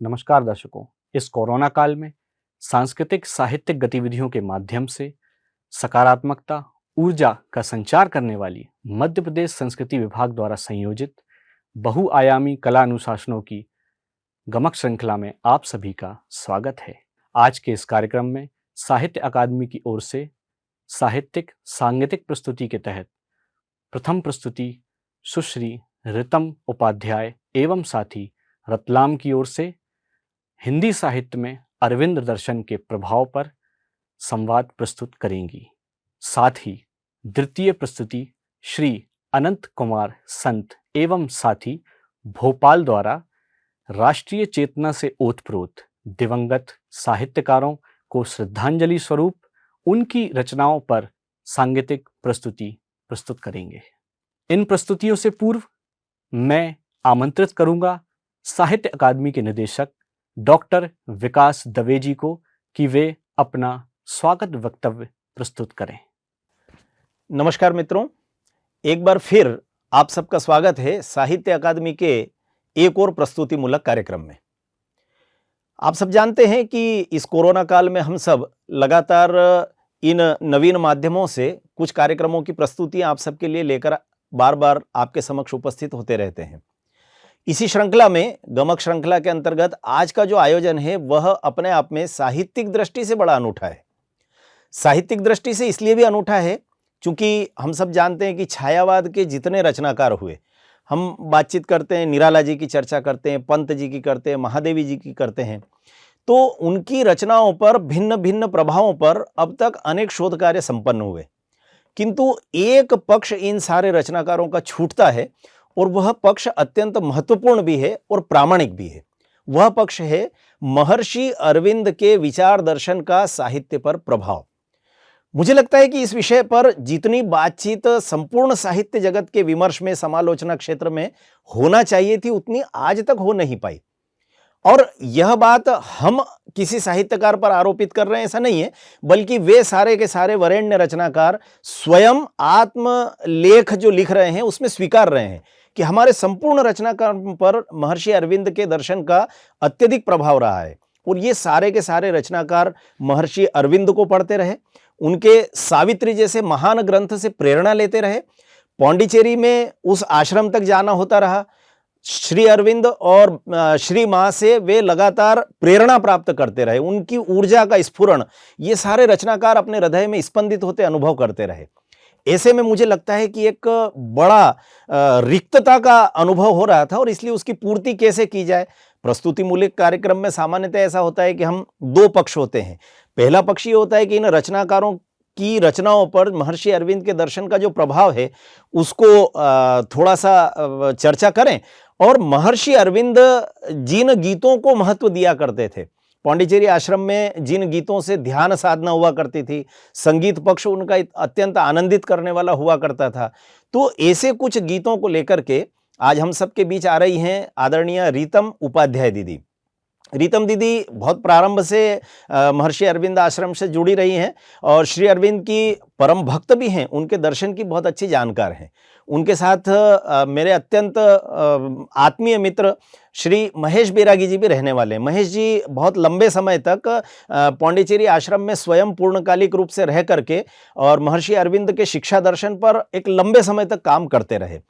नमस्कार दर्शकों। इस कोरोना काल में सांस्कृतिक साहित्यिक गतिविधियों के माध्यम से सकारात्मकता, ऊर्जा का संचार करने वाली मध्य प्रदेश संस्कृति विभाग द्वारा संयोजित बहुआयामी कला अनुशासनों की गमक श्रृंखला में आप सभी का स्वागत है। आज के इस कार्यक्रम में साहित्य अकादमी की ओर से साहित्यिक सांगीतिक प्रस्तुति के तहत प्रथम प्रस्तुति सुश्री रितम उपाध्याय एवं साथी रतलाम की ओर से हिंदी साहित्य में अरविंद दर्शन के प्रभाव पर संवाद प्रस्तुत करेंगी। साथ ही द्वितीय प्रस्तुति श्री अनंत कुमार संत एवं साथी भोपाल द्वारा राष्ट्रीय चेतना से ओतप्रोत दिवंगत साहित्यकारों को श्रद्धांजलि स्वरूप उनकी रचनाओं पर सांगीतिक प्रस्तुति प्रस्तुत करेंगे। इन प्रस्तुतियों से पूर्व मैं आमंत्रित करूंगा साहित्य अकादमी के निदेशक डॉक्टर विकास दवे जी को कि वे अपना स्वागत वक्तव्य प्रस्तुत करें। नमस्कार मित्रों, एक बार फिर आप सबका स्वागत है साहित्य अकादमी के एक और प्रस्तुतिमूलक कार्यक्रम में। आप सब जानते हैं कि इस कोरोना काल में हम सब लगातार इन नवीन माध्यमों से कुछ कार्यक्रमों की प्रस्तुतियां आप सबके लिए लेकर बार बार आपके समक्ष उपस्थित होते रहते हैं। इसी श्रृंखला में, गमक श्रृंखला के अंतर्गत आज का जो आयोजन है वह अपने आप में साहित्यिक दृष्टि से बड़ा अनूठा है। साहित्यिक दृष्टि से इसलिए भी अनूठा है क्योंकि हम सब जानते हैं कि छायावाद के जितने रचनाकार हुए, हम बातचीत करते हैं, निराला जी की चर्चा करते हैं, पंत जी की करते हैं, महादेवी जी की करते हैं, तो उनकी रचनाओं पर भिन्न भिन्न प्रभावों पर अब तक अनेक शोध कार्य संपन्न हुए। किंतु एक पक्ष इन सारे रचनाकारों का छूटता है और वह पक्ष अत्यंत महत्वपूर्ण भी है और प्रामाणिक भी है। वह पक्ष है महर्षि अरविंद के विचार दर्शन का साहित्य पर प्रभाव। मुझे लगता है कि इस विषय पर जितनी बातचीत संपूर्ण साहित्य जगत के विमर्श में, समालोचना क्षेत्र में होना चाहिए थी, उतनी आज तक हो नहीं पाई। और यह बात हम किसी साहित्यकार पर आरोपित कर रहे हैं ऐसा नहीं है, बल्कि वे सारे के सारे वरेण्य रचनाकार स्वयं आत्मलेख जो लिख रहे हैं उसमें स्वीकार रहे हैं कि हमारे संपूर्ण रचनाकार पर महर्षि अरविंद के दर्शन का अत्यधिक प्रभाव रहा है। और ये सारे के सारे रचनाकार महर्षि अरविंद को पढ़ते रहे, उनके सावित्री जैसे महान ग्रंथ से प्रेरणा लेते रहे, पौंडीचेरी में उस आश्रम तक जाना होता रहा, श्री अरविंद और श्री मां से वे लगातार प्रेरणा प्राप्त करते रहे, उनकी ऊर्जा का स्फुरण ये सारे रचनाकार अपने हृदय में स्पंदित होते अनुभव करते रहे। ऐसे में मुझे लगता है कि एक बड़ा रिक्तता का अनुभव हो रहा था और इसलिए उसकी पूर्ति कैसे की जाए। प्रस्तुतिमूलक कार्यक्रम में सामान्यतः ऐसा होता है कि हम दो पक्ष होते हैं। पहला पक्ष ये होता है कि इन रचनाकारों की रचनाओं पर महर्षि अरविंद के दर्शन का जो प्रभाव है उसको थोड़ा सा चर्चा करें। और महर्षि अरविंद जिन गीतों को महत्व दिया करते थे, पौंडीचेरी आश्रम में जिन गीतों से ध्यान साधना हुआ करती थी, संगीत पक्ष उनका अत्यंत आनंदित करने वाला हुआ करता था, तो ऐसे कुछ गीतों को लेकर के आज हम सबके बीच आ रही हैं आदरणीय रितम उपाध्याय दीदी। रितम दीदी बहुत प्रारंभ से महर्षि अरविंद आश्रम से जुड़ी रही हैं और श्री अरविंद की परम भक्त भी हैं, उनके दर्शन की बहुत अच्छी जानकार हैं। उनके साथ मेरे अत्यंत आत्मीय मित्र श्री महेश बैरागी जी भी रहने वाले हैं। महेश जी बहुत लंबे समय तक पौंडीचेरी आश्रम में स्वयं पूर्णकालिक रूप से रह करके और महर्षि अरविंद के शिक्षा दर्शन पर एक लंबे समय तक काम करते रहे।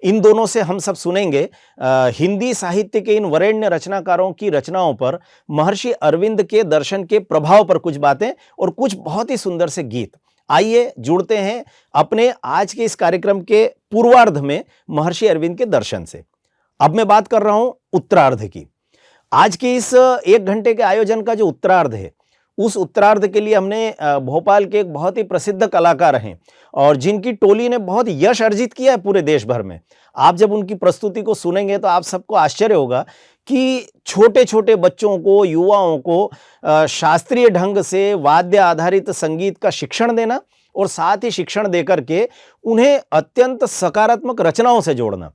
इन दोनों से हम सब सुनेंगे हिंदी साहित्य के इन वरेण्य रचनाकारों की रचनाओं पर महर्षि अरविंद के दर्शन के प्रभाव पर कुछ बातें और कुछ बहुत ही सुंदर से गीत। आइए जुड़ते हैं अपने आज के इस कार्यक्रम के पूर्वार्ध में महर्षि अरविंद के दर्शन से। अब मैं बात कर रहा हूं उत्तरार्ध की। आज के इस 1 घंटे के आयोजन का जो उत्तरार्ध है, उस उत्तरार्ध के लिए हमने भोपाल के एक बहुत ही प्रसिद्ध कलाकार हैं और जिनकी टोली ने बहुत यश अर्जित किया है पूरे देश भर में। आप जब उनकी प्रस्तुति को सुनेंगे तो आप सबको आश्चर्य होगा कि छोटे छोटे बच्चों को, युवाओं को शास्त्रीय ढंग से वाद्य आधारित संगीत का शिक्षण देना और साथ ही शिक्षण देकर के उन्हें अत्यंत सकारात्मक रचनाओं से जोड़ना।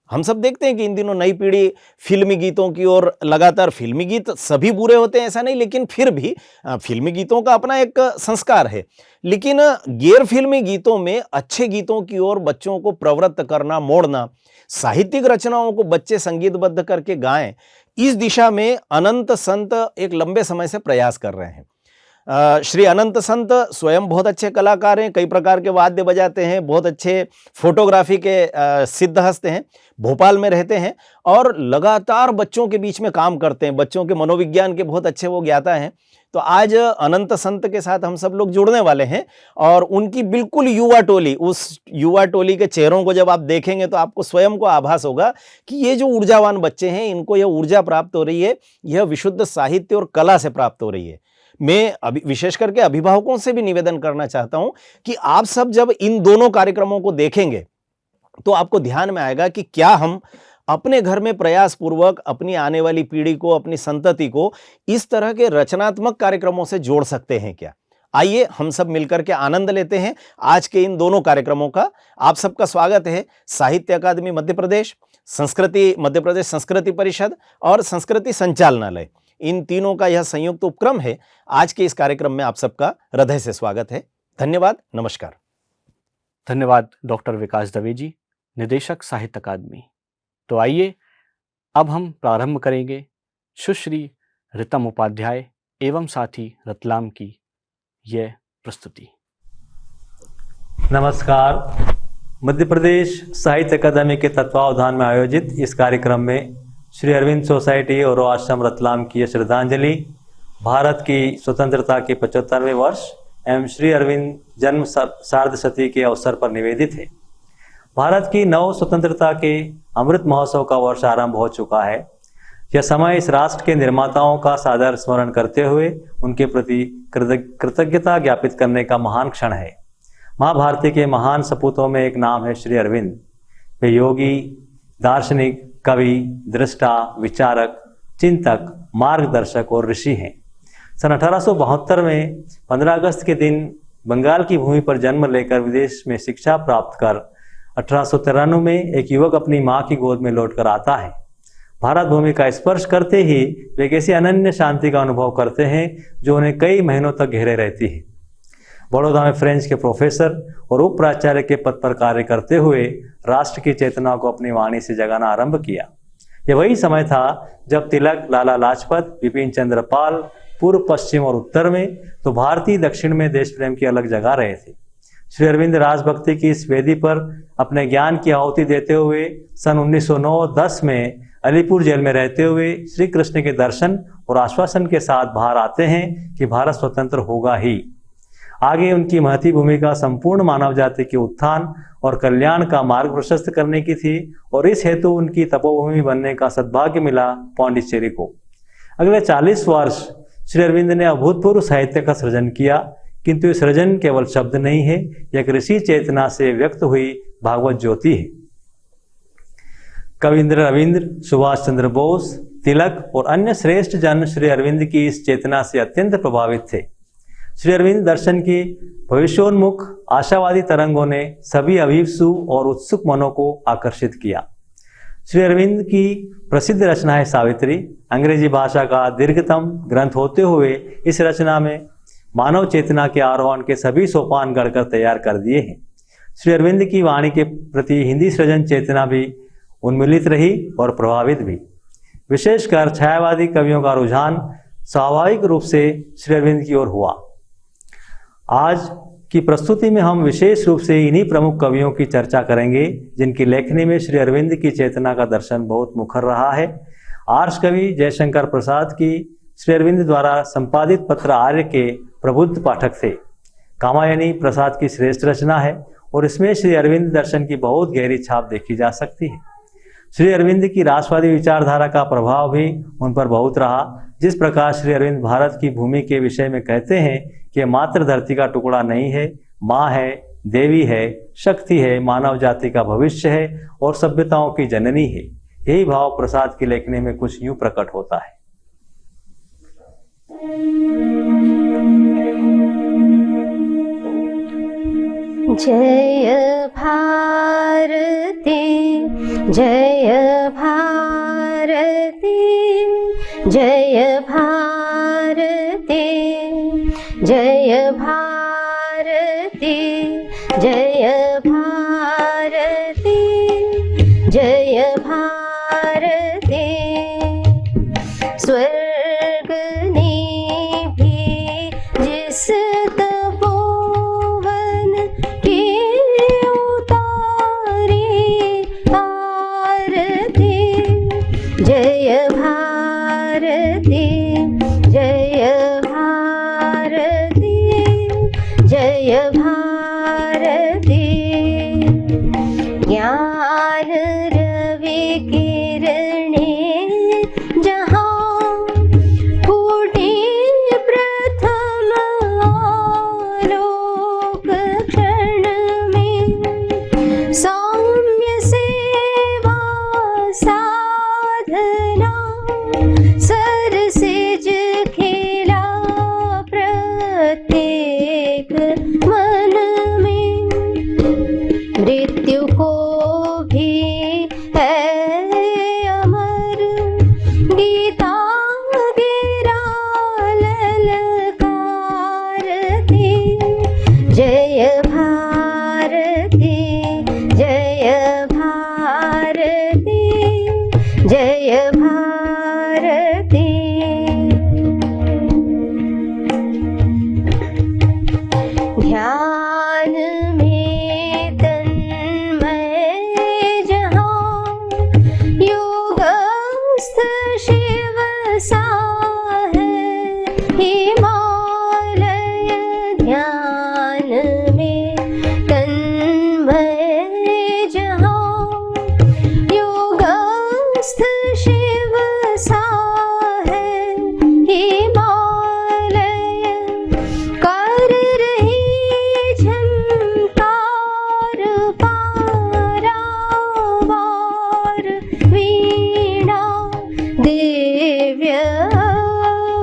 हम सब देखते हैं कि इन दिनों नई पीढ़ी फिल्मी गीतों की ओर लगातार, फिल्मी गीत सभी बुरे होते हैं ऐसा नहीं, लेकिन फिर भी फिल्मी गीतों का अपना एक संस्कार है, लेकिन गैर फिल्मी गीतों में अच्छे गीतों की ओर बच्चों को प्रवृत्त करना, मोड़ना, साहित्यिक रचनाओं को बच्चे संगीतबद्ध करके गाएं, इस दिशा में अनंत संत एक लंबे समय से प्रयास कर रहे हैं। श्री अनंत संत स्वयं बहुत अच्छे कलाकार हैं, कई प्रकार के वाद्य बजाते हैं, बहुत अच्छे फोटोग्राफी के सिद्धहस्त हैं, भोपाल में रहते हैं और लगातार बच्चों के बीच में काम करते हैं, बच्चों के मनोविज्ञान के बहुत अच्छे वो ज्ञाता हैं। तो आज अनंत संत के साथ हम सब लोग जुड़ने वाले हैं और उनकी बिल्कुल युवा टोली, उस युवा टोली के चेहरों को जब आप देखेंगे तो आपको स्वयं को आभास होगा कि ये जो ऊर्जावान बच्चे हैं, इनको यह ऊर्जा प्राप्त हो रही है, यह विशुद्ध साहित्य और कला से प्राप्त हो रही है। मैं विशेष करके अभिभावकों से भी निवेदन करना चाहता हूं कि आप सब जब इन दोनों कार्यक्रमों को देखेंगे तो आपको ध्यान में आएगा कि क्या हम अपने घर में प्रयास पूर्वक अपनी आने वाली पीढ़ी को, अपनी संतति को इस तरह के रचनात्मक कार्यक्रमों से जोड़ सकते हैं क्या। आइए हम सब मिलकर के आनंद लेते हैं आज के इन दोनों कार्यक्रमों का। आप सबका स्वागत है साहित्य अकादमी मध्य प्रदेश, मध्य प्रदेश संस्कृति परिषद और संस्कृति संचालनालय, इन तीनों का यह संयुक्त उपक्रम है। आज के इस कार्यक्रम में आप सबका हृदय से स्वागत है। धन्यवाद, नमस्कार। धन्यवाद डॉक्टर विकास दवे जी, निदेशक साहित्य अकादमी। तो आइए अब हम प्रारंभ करेंगे सुश्री रितम उपाध्याय एवं साथी रतलाम की यह प्रस्तुति। नमस्कार। मध्य प्रदेश साहित्य अकादमी के तत्वावधान में आयोजित इस कार्यक्रम में श्री अरविंद सोसाइटी और आश्रम रतलाम की श्रद्धांजलि, भारत की स्वतंत्रता के 75वें वर्ष एवं श्री अरविंद जन्म सार्धशती के अवसर पर निवेदित है। भारत की नव स्वतंत्रता के अमृत महोत्सव का वर्ष आरंभ हो चुका है। यह समय इस राष्ट्र के निर्माताओं का सादर स्मरण करते हुए उनके प्रति कृतज्ञता ज्ञापित करने का महान क्षण है। माँ भारती के महान सपूतों में एक नाम है श्री अरविंद। वे योगी, दार्शनिक, कवि, दृष्टा, विचारक, चिंतक, मार्गदर्शक और ऋषि हैं। सन 1872 में 15 अगस्त के दिन बंगाल की भूमि पर जन्म लेकर विदेश में शिक्षा प्राप्त कर 1893 में एक युवक अपनी मां की गोद में लौटकर आता है। भारत भूमि का स्पर्श करते ही वे कैसी अनन्य शांति का अनुभव करते हैं जो उन्हें कई महीनों तक घेरे रहती है। बड़ौदा में फ्रेंच के प्रोफेसर और उप प्राचार्य के पद पर कार्य करते हुए राष्ट्र की चेतना को अपनी वाणी से जगाना आरंभ किया। यह वही समय था जब तिलक, लाला लाजपत, विपिन चंद्र पाल पूर्व, पश्चिम और उत्तर में तो भारतीय दक्षिण में देश प्रेम की अलग जगा रहे थे। श्री अरविंद राजभक्ति की इस वेदी पर अपने ज्ञान की आहुति देते हुए सन 1909-10 में अलीपुर जेल में रहते हुए श्री कृष्ण के दर्शन और आश्वासन के साथ बाहर आते हैं कि भारत स्वतंत्र होगा ही। आगे उनकी महती भूमिका संपूर्ण मानव जाति के उत्थान और कल्याण का मार्ग प्रशस्त करने की थी और इस हेतु उनकी तपोभूमि बनने का सद्भाग्य मिला पांडिचेरी को। अगले 40 वर्ष श्री अरविंद ने अभूतपूर्व साहित्य का सृजन किया, किंतु ये सृजन केवल शब्द नहीं है, यह एक ऋषि चेतना से व्यक्त हुई भागवत ज्योति है। कविंद्र रविंद्र, सुभाष चंद्र बोस, तिलक और अन्य श्रेष्ठ जन श्री अरविंद की इस चेतना से अत्यंत प्रभावित थे। श्री अरविंद दर्शन की भविष्योन्मुख आशावादी तरंगों ने सभी अभिप्सु और उत्सुक मनों को आकर्षित किया। श्री अरविंद की प्रसिद्ध रचना है सावित्री। अंग्रेजी भाषा का दीर्घतम ग्रंथ होते हुए इस रचना में मानव चेतना के आरोहण के सभी सोपान गढ़कर तैयार कर दिए हैं। श्री अरविंद की वाणी के प्रति हिंदी सृजन चेतना भी उन्मिलित रही और प्रभावित भी। विशेषकर छायावादी कवियों का रुझान स्वाभाविक रूप से श्री अरविंद की ओर हुआ। आज की प्रस्तुति में हम विशेष रूप से इन्हीं प्रमुख कवियों की चर्चा करेंगे जिनकी लेखनी में श्री अरविंद की चेतना का दर्शन बहुत मुखर रहा है। आर्ष कवि जयशंकर प्रसाद की श्री अरविंद द्वारा संपादित पत्र आर्य के प्रबुद्ध पाठक थे। कामायनी प्रसाद की श्रेष्ठ रचना है और इसमें श्री अरविंद दर्शन की बहुत गहरी छाप देखी जा सकती है। श्री अरविंद की राष्ट्रवादी विचारधारा का प्रभाव भी उन पर बहुत रहा। जिस प्रकार श्री अरविंद भारत की भूमि के विषय में कहते हैं कि मात्र धरती का टुकड़ा नहीं है, माँ है, देवी है, शक्ति है, मानव जाति का भविष्य है और सभ्यताओं की जननी है। यही भाव प्रसाद की लेखनी में कुछ यूं प्रकट होता है। जय भारती, जय भारती, जय भारती, जय भारती, जय भारती, जय भारती। भारती। ध्यान में तन्मय जहाँ योगस्थ शिव सा है हिमालय। ध्यान में तन्मय जहाँ योगस्थ शिव सा है हिमालय। कर रही झंकार पारावार वीणा दिव्य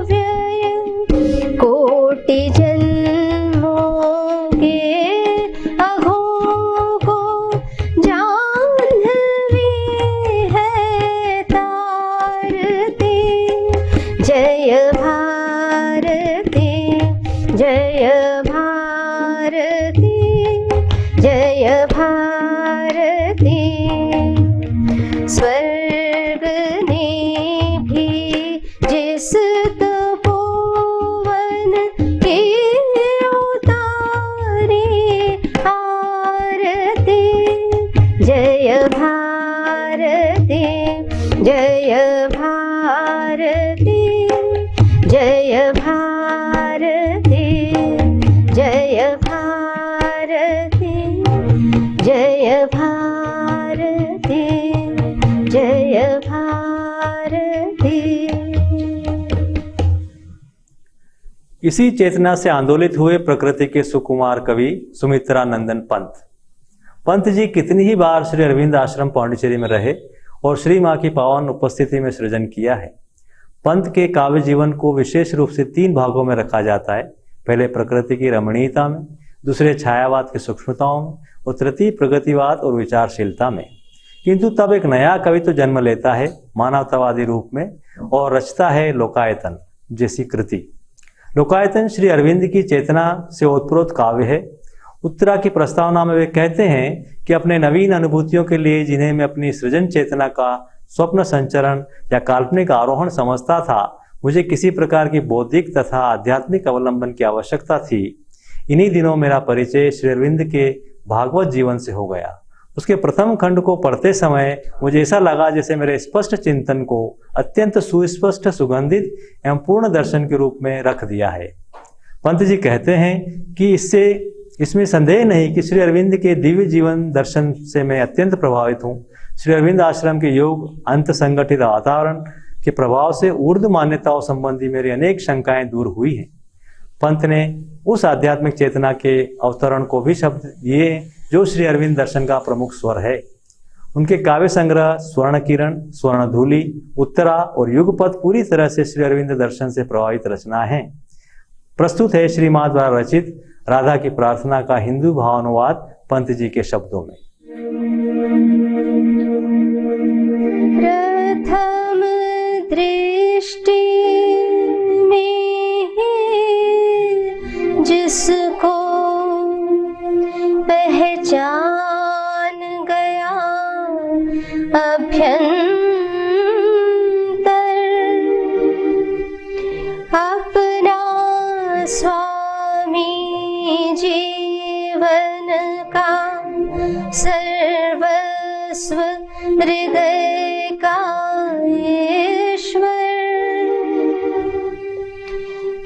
व्यय। कोटि जन्मों के अघों को जाह्नवी है तारती। जय भारती, जय भारती, जय भारती। स्वर्ग ने भी जिस तपोवन की उतारी आरती। जय भारती, जय भारती, जय भारती, जय भारती, जय भारती, जय भारती। इसी चेतना से आंदोलित हुए प्रकृति के सुकुमार कवि सुमित्रा नंदन पंत। पंत जी कितनी ही बार श्री अरविंद आश्रम पांडिचेरी में रहे और श्री मां की पावन उपस्थिति में सृजन किया है। पंत के काव्य जीवन को विशेष रूप से 3 भागों में रखा जाता है। पहले प्रकृति की रमणीयता में, दूसरे छायावाद की सूक्ष्मताओं में और तृतीय प्रगतिवाद और विचारशीलता में। किंतु तब एक नया कवित्व जन्म लेता है मानवतावादी रूप में और रचता है लोकायतन जैसी कृति। लोकायतन श्री अरविंद की चेतना से ओतप्रोत काव्य है। उत्तरा की प्रस्तावना में वे कहते हैं कि अपने नवीन अनुभूतियों के लिए जिन्हें मैं अपनी सृजन चेतना का स्वप्न संचरण या काल्पनिक आरोहण समझता था, मुझे किसी प्रकार की बौद्धिक तथा आध्यात्मिक अवलंबन की आवश्यकता थी। इन्हीं दिनों मेरा परिचय श्री अरविंद के भागवत जीवन से हो गया। उसके प्रथम खंड को पढ़ते समय मुझे ऐसा लगा जैसे मेरे स्पष्ट चिंतन को अत्यंत सुस्पष्ट, सुगंधित एवं पूर्ण दर्शन के रूप में रख दिया है। पंत जी कहते हैं कि इसमें संदेह नहीं कि श्री अरविंद के दिव्य जीवन दर्शन से मैं अत्यंत प्रभावित हूँ। श्री अरविंद आश्रम के योग, अंत संगठित वातावरण के प्रभाव से ऊर्ध्व मान्यताओं संबंधी मेरी अनेक शंकाएं दूर हुई हैं। पंत ने उस आध्यात्मिक चेतना के अवतरण को भी शब्द दिए जो श्री अरविंद दर्शन का प्रमुख स्वर है। उनके काव्य संग्रह स्वर्ण किरण, स्वर्ण धूलि, उत्तरा और युगपथ पूरी तरह से श्री अरविंद दर्शन से प्रभावित रचना है। प्रस्तुत है श्री मां द्वारा रचित राधा की प्रार्थना का हिंदू भावानुवाद पंत जी के शब्दों में। प्रथम दृष्टि में जिसको पहचान गया अभ्यंतर, अपना स्वामी जीवन का सर्वस्व हृदय का ईश्वर।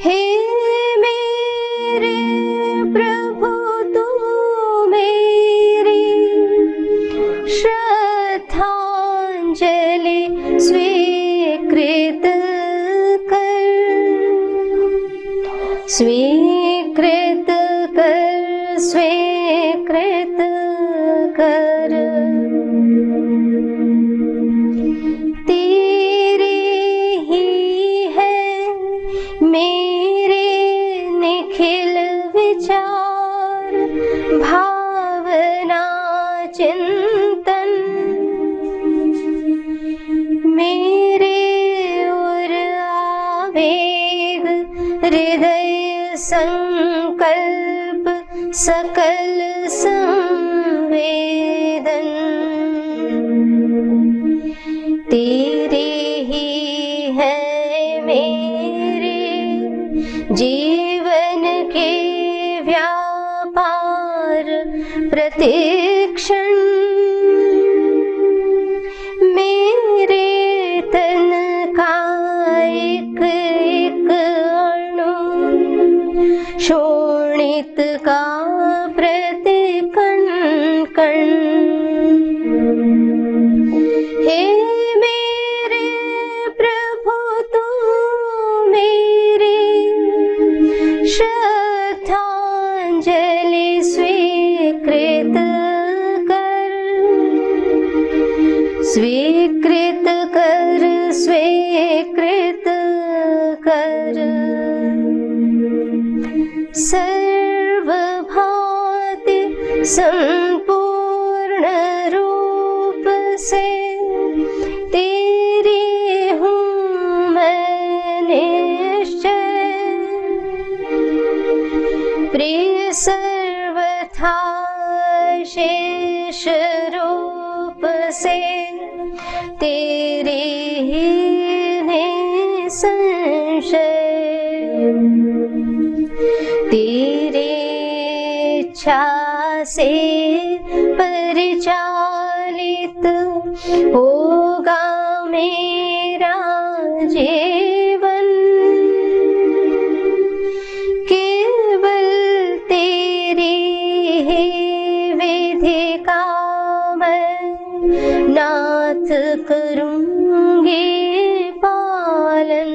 हे मेरे प्रभु तू मेरी श्रद्धांजलि स्वीकृत कर, स्वीकृत कर, स्वीकृत कर। तेरे ही है मेरे निखिल विचार, भावना चिंतन। मेरे और आवेग हृदय संकल्प सकल संवेदन तेरे ही है। प्रतिक्षण मेरे तन का एक एक अणु शोणित का प्रति कण कण। हे मेरे प्रभु तू मेरी श्रद्धांजलि स्वीकृत कर, स्वीकृत कर, स्वीकृत कर। सर्वभाति संपूर्ण रूप से तेरी हूँ मैं निश्चय, प्रिय सर्वथा शेष रूप से तेरे ही निसंशय। तेरे इच्छा से परिचालित होगा मेरा जीवन, केवल तेरी ही विधि का मैं नाथ करूंगी पालन।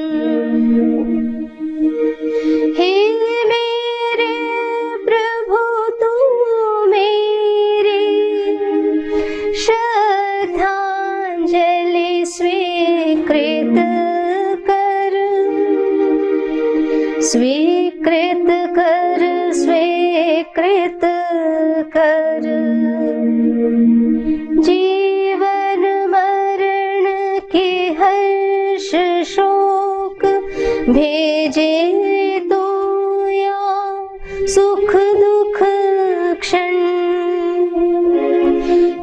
हे मेरे प्रभु तू मेरी श्रद्धांजलि स्वीकृत कर, स्वीकृत कर, स्वीकृत कर। जीवन मरण के हर्ष शोक भेजे तो या सुख दुख क्षण,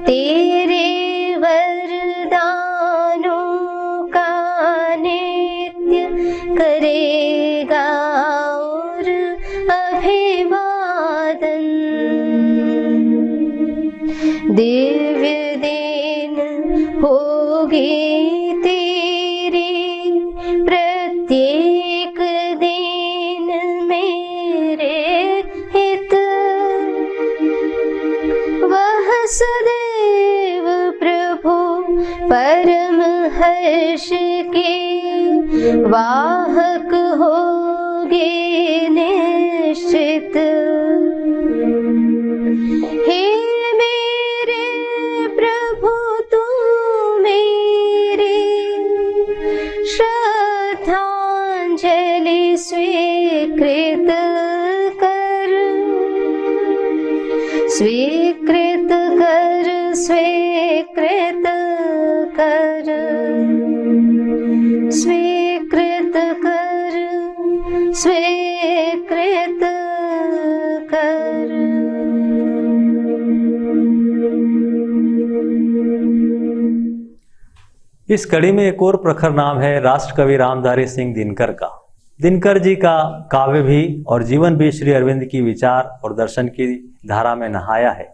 तेरे वरदानों का नित्य करेगा और अभिवादन। दिव्य दिन होगी तेरी प्रत्येक दिन मेरे हित, वह सदैव प्रभु परम हर्ष के वाहक होगे निश्चित। हे मेरे प्रभु तू मेरी श्रद्धांजलि स्वीकृत कर, स्वीकृत कर, स्वीकृत कर, स्वीकृत कर, स्वीकृत कर। इस कड़ी में एक और प्रखर नाम है राष्ट्र कवि रामधारी सिंह दिनकर का। दिनकर जी का काव्य भी और जीवन भी श्री अरविंद की विचार और दर्शन की धारा में नहाया है।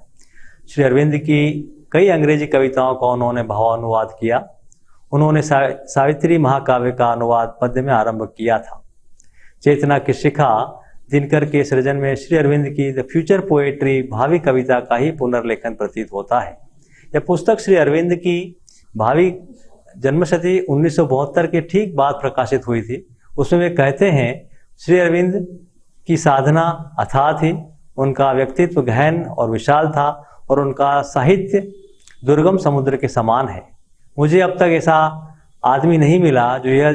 श्री अरविंद की कई अंग्रेजी कविताओं का उन्होंने भावानुवाद किया। उन्होंने सावित्री महाकाव्य का अनुवाद पद्य में आरंभ किया था। चेतना की शिखा दिनकर के सृजन में श्री अरविंद की द फ्यूचर पोएट्री भावी कविता का ही पुनर्लेखन प्रतीत होता है। यह पुस्तक श्री अरविंद की भावी जन्मशती 1972 के ठीक बाद प्रकाशित हुई थी। उसमें वे कहते हैं, श्री अरविंद की साधना अथाह थी, उनका व्यक्तित्व गहन और विशाल था और उनका साहित्य दुर्गम समुद्र के समान है। मुझे अब तक ऐसा आदमी नहीं मिला जो यह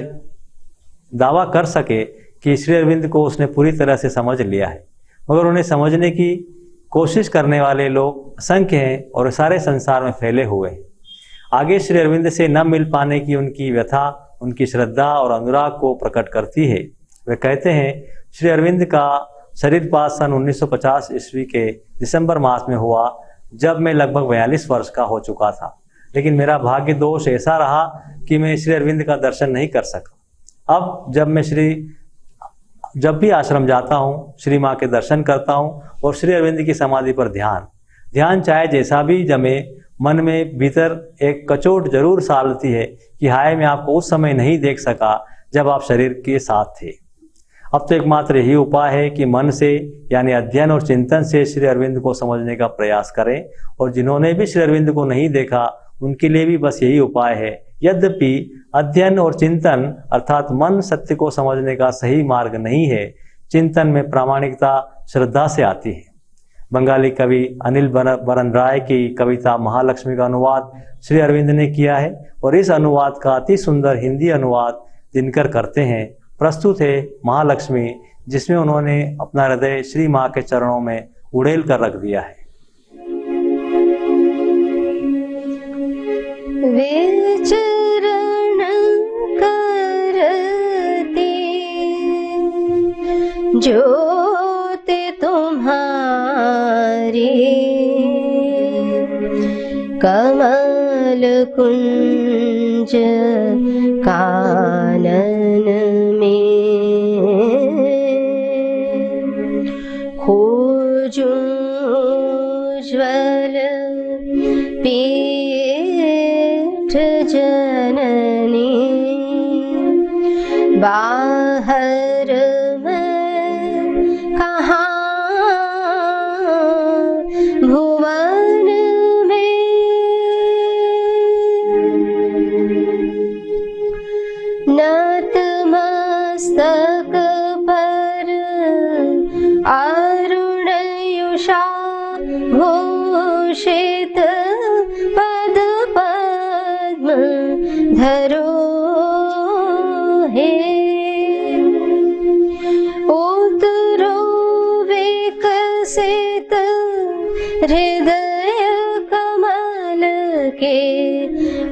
दावा कर सके कि श्री अरविंद को उसने पूरी तरह से समझ लिया है, मगर उन्हें समझने की कोशिश करने वाले लोग असंख्य हैं और सारे संसार में फैले हुए हैं। आगे श्री अरविंद से न मिल पाने की उनकी व्यथा उनकी श्रद्धा और अनुराग को प्रकट करती है। वे कहते हैं, श्री अरविंद का शरीरपात सन 1950 ईस्वी के दिसंबर मास में हुआ, जब मैं लगभग 42 वर्ष का हो चुका था। लेकिन मेरा भाग्य दोष ऐसा रहा कि मैं श्री अरविंद का दर्शन नहीं कर सका। अब जब भी आश्रम जाता हूँ, श्री माँ के दर्शन करता हूँ और श्री अरविंद की समाधि पर ध्यान, ध्यान चाहे जैसा भी जमे, मन में भीतर एक कचोट जरूर सालती है कि हाय मैं आपको उस समय नहीं देख सका जब आप शरीर के साथ थे। अब तो एकमात्र यही उपाय है कि मन से यानी अध्ययन और चिंतन से श्री अरविंद को समझने का प्रयास करें। और जिन्होंने भी श्री अरविंद को नहीं देखा उनके लिए भी बस यही उपाय है। यद्यपि अध्ययन और चिंतन अर्थात मन सत्य को समझने का सही मार्ग नहीं है, चिंतन में प्रामाणिकता श्रद्धा से आती है। बंगाली कवि अनिल बरन राय की कविता महालक्ष्मी का अनुवाद श्री अरविंद ने किया है और इस अनुवाद का अति सुंदर हिंदी अनुवाद दिनकर करते हैं। प्रस्तुत है महालक्ष्मी, जिसमें उन्होंने अपना हृदय श्री माँ के चरणों में उड़ेल कर रख दिया है। विचरण करती ज्योति तुम्हारी, कमल कुंज कानन में, खोजूं ज्वल पीठ जननी, बाहर में कहाँ भुवन में, नतमस्तक पर अरुणयुषा भूषित पद पद्म धरो हे, उतरो विकसित हृदय कमल के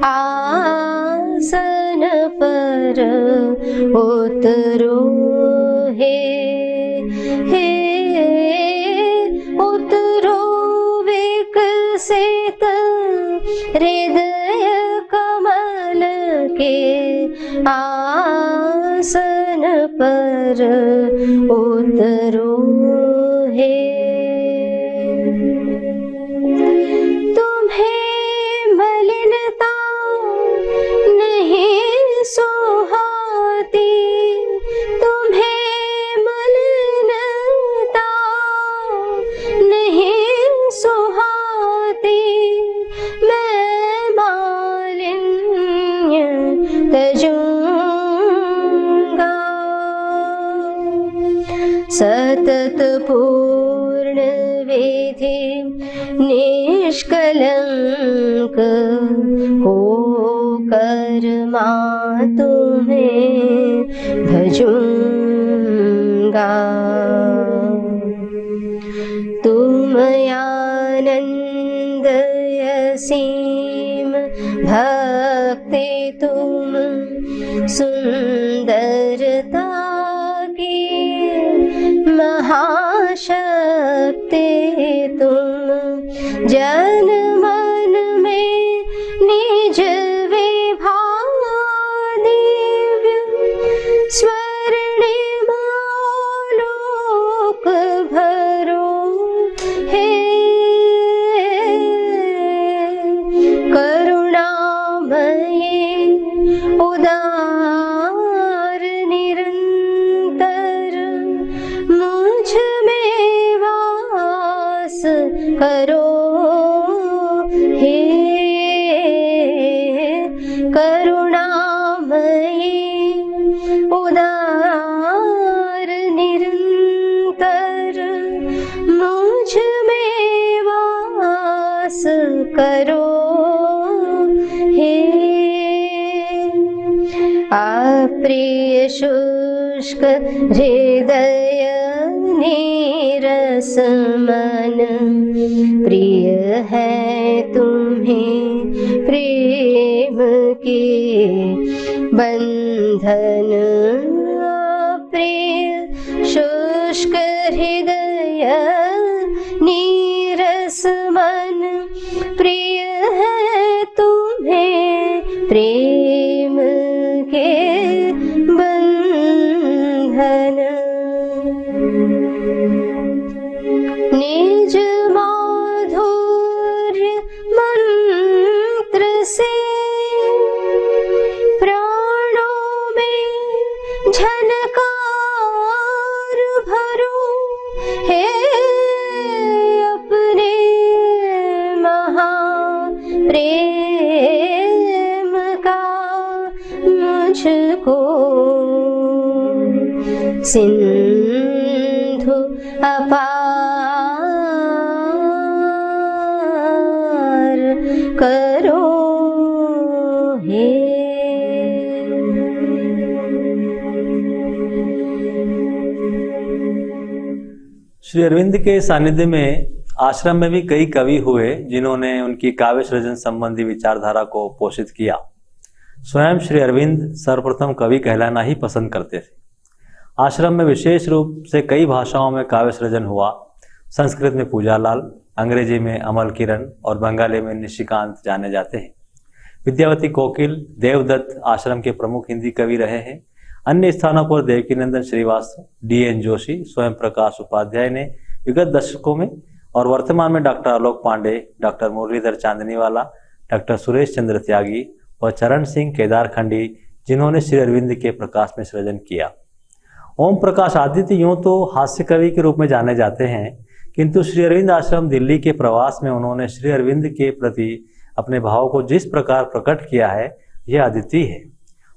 आसन पर उतरो हे, उतरो विकसित हृदय कमल के आसन पर उतरो हे, तुम्हें मलिनता नहीं सुहाती, तुम्हें मलिनता नहीं सुहाती, मैं मालिन्य तजूंगा, सतत पूर्ण विधि निष्कलंक होकर माँ तुम्हें भजूंगा, तुम आनंद असीम भक्ति, तुम सुंदरता की महाशक्ति, तुम जन मन में निज विभाग दिव्य स्वर्णिमा लोक भरो हे, करुणामयी उदार निरंतर मुझ में वास करो हे, करुणामयी उदार निरंतर मुझ में वास करो हे, अप्रिय शुष्क हृदय नीरस मन, प्रिय है तुम्हें प्रेम के बंधन, अप्रिय शुष्क हृदय नीरस मन, प्रिय है तुम्हें प्रेम के बंधन, निज माधुर्य सिंधु अपार करो हे। श्री अरविंद के सानिध्य में आश्रम में भी कई कवि हुए जिन्होंने उनकी काव्य सृजन संबंधी विचारधारा को पोषित किया। स्वयं श्री अरविंद सर्वप्रथम कवि कहलाना ही पसंद करते थे। आश्रम में विशेष रूप से कई भाषाओं में काव्य सृजन हुआ। संस्कृत में पूजालाल, अंग्रेजी में अमल किरण और बंगाली में निशिकांत जाने जाते हैं। विद्यावती कोकिल, देवदत्त आश्रम के प्रमुख हिंदी कवि रहे हैं। अन्य स्थानों पर देवकीनंदन श्रीवास्तव, डी.एन. जोशी, स्वयं प्रकाश उपाध्याय ने विगत दशकों में और वर्तमान में डॉक्टर आलोक पांडे, डॉक्टर मुरलीधर चांदनीवाला, डॉक्टर सुरेश चंद्र त्यागी और चरण सिंह केदारखंडी जिन्होंने श्री अरविंद के प्रकाश में सृजन किया। ओम प्रकाश आदित्य यूं तो हास्य कवि के रूप में जाने जाते हैं, किंतु श्री अरविंद आश्रम दिल्ली के प्रवास में उन्होंने श्री अरविंद के प्रति अपने भाव को जिस प्रकार प्रकट किया है यह अद्वितीय है।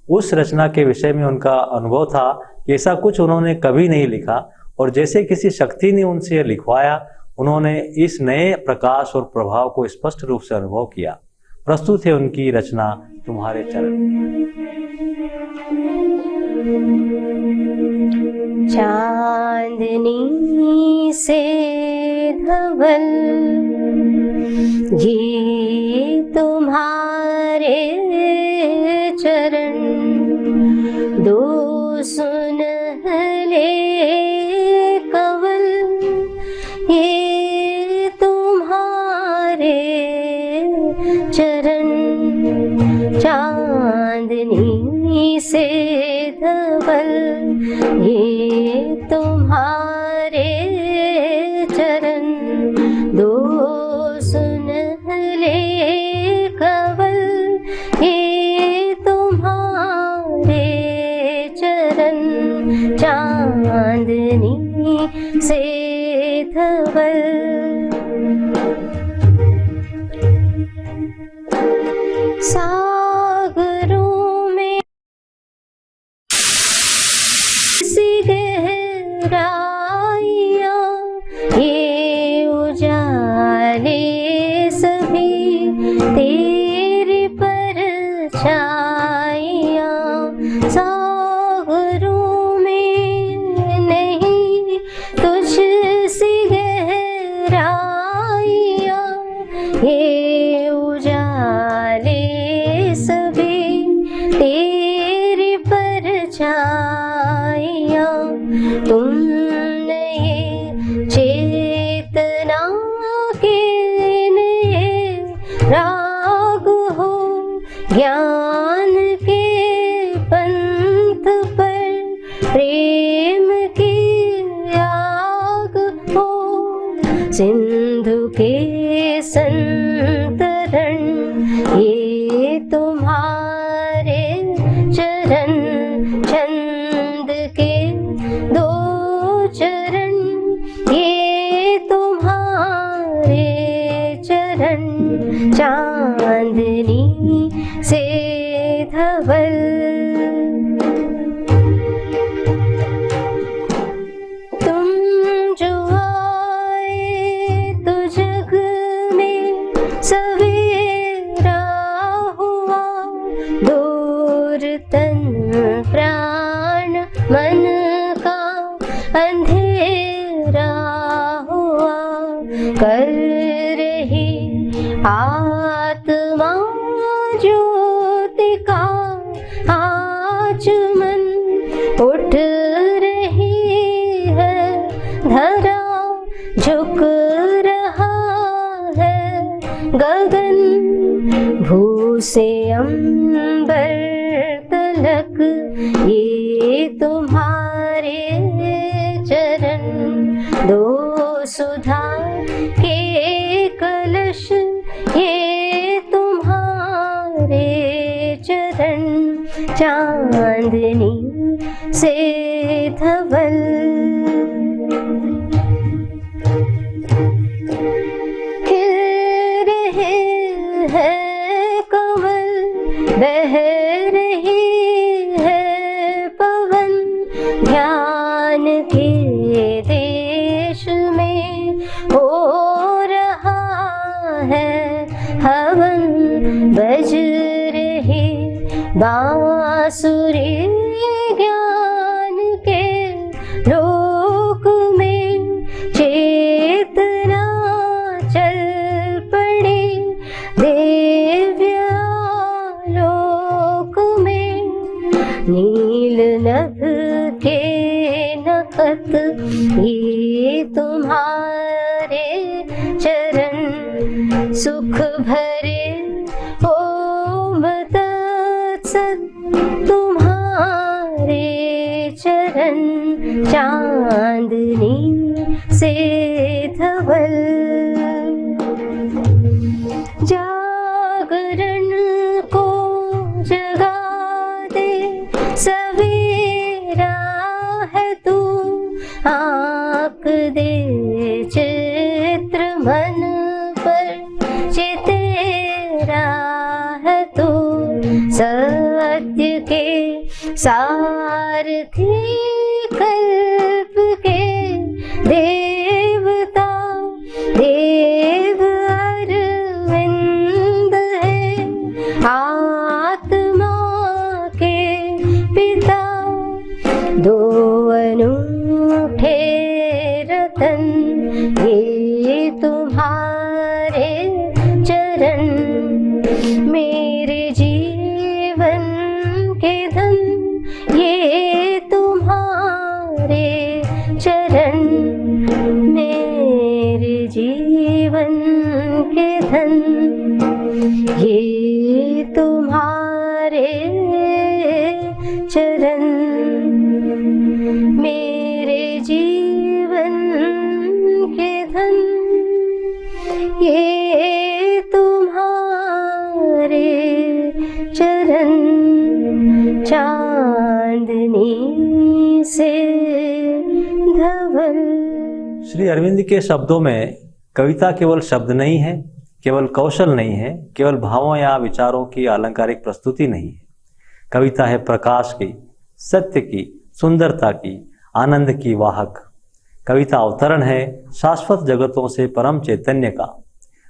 उस रचना के विषय में उनका अनुभव था कि ऐसा कुछ उन्होंने कभी नहीं लिखा और जैसे किसी शक्ति ने उनसे यह लिखवाया, उन्होंने इस नए प्रकाश और प्रभाव को स्पष्ट रूप से अनुभव किया। प्रस्तुत है उनकी रचना तुम्हारे चरण। चांदनी से धवल ये तुम्हारे चरण, दो सुनहले कवल ये तुम्हारे चरण। चांदनी से धवल ये तुम्हारे चरण, दो सुनहले कवल ये तुम्हारे चरण। चांदनी से धवल सागरों में सी गहराइयाँ ये उजाले सभी तेरी परछाइयाँ। सागरों में नहीं तुझ सी गहराइयाँ ये उजाले सभी तेरी परछाइयाँ। तुम ये चेतना के नए राग हो, ज्ञान के पंथ पर प्रेम की आग हो। सिंधु के संतरण ये तुम्हारे चरण, छंद के दो चरण ये तुम्हारे चरण। चांदनी से धवल तुम जो आए तो जग में सवेरा हुआ, दूर तन प्राण मन का अंधेरा हुआ। कर रही आत्मा ज्योति का आचमन, उठ रही है धरा झुक रहा है गगन। भू से अंबर तलक ये तुम्हारे चरण, दो सुधा के कलश ये तुम्हारे चरण। चांदनी से धवल खिल रहे हैं कमल, बह रही है पवन, ध्यान मन के देश में हो रहा है हवन, बज रही बांसुरी ज्ञान के लोक में, चेतना चल पड़ी दिव्य लोक में। नील नभ के नखत ये तुम्हारे चरण, सुख भरे ओम तत्सत तुम्हारे चरण, चांदनी से धवल। जागरण को जगा दे सवेरा है तू, आँख दे चित्र मन पर चितेरा है तू। सत्य के सारथी कल्प के देवता, देव अरविंद है आत्मा के पिता। दो अनूठे रतन ये तुम्हारे चरण, मेरे जीवन के धन ये तुम्हारे चरण, मेरे जीवन के धन ये तुम्हारे चरण, मेरे जीवन के धन ये तुम्हारे चरण, चांदनी से धवल। श्री अरविंद के शब्दों में कविता केवल शब्द नहीं है, केवल कौशल नहीं है, केवल भावों या विचारों की अलंकारिक प्रस्तुति नहीं है। कविता है प्रकाश की, सत्य की, सुंदरता की, आनंद की वाहक। कविता अवतरण है शाश्वत जगतों से परम चैतन्य का।